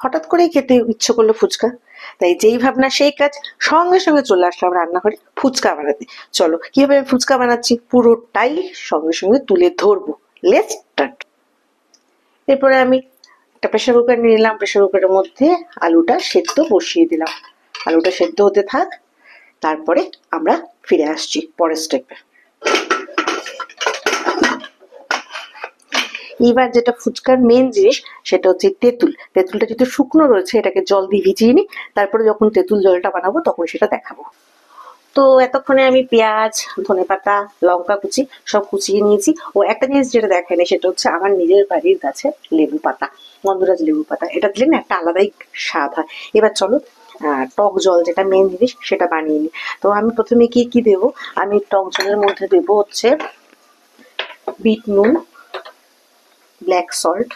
হঠাৎ করেই খেতে ইচ্ছে করলো ফুচকা, তাই যেই ভাবনা সেই কাজ, সঙ্গে সঙ্গে চলে আসলাম রান্নাঘরে ফুচকা বানাতে। চলো কিভাবে আমি ফুচকা বানাচ্ছি পুরোটাই সঙ্গে সঙ্গে তুলে ধরবো। Let's start. এরপরে আমি একটা প্রেসার কুকার নিয়ে নিলাম, প্রেসার কুকারের মধ্যে আলুটা সেদ্ধ বসিয়ে দিলাম। আলুটা সেদ্ধ হতে থাক, তারপরে আমরা ফিরে আসছি পরের স্টেপে। এবার যেটা ফুচকার মেন জিনিস সেটা হচ্ছে তেঁতুল। তেঁতুলটা যেহেতু শুকনো রয়েছে এটাকে জল দিয়ে ভিজিয়ে নিই, তারপরে যখন তেঁতুল জলটা বানাবো তখন সেটা দেখাবো। তো এতক্ষণে আমি পেঁয়াজ, ধনেপাতা, লঙ্কা কুচি সব কুচিয়ে নিয়েছি। ও একটা জিনিস যেটা দেখায়নি সেটা হচ্ছে আমার নিজের বাড়ির গাছে লেবু পাতা, গন্ধরাজ লেবু পাতা, এটা দিলে না একটা আলাদাই স্বাদ হয়। এবার চলো টক জল যেটা মেন জিনিস সেটা বানিয়ে নিই। তো আমি প্রথমে কি কি দেবো, আমি টক জলের মধ্যে দেবো হচ্ছে বিট নুন, ব্ল্যাক সল্ট,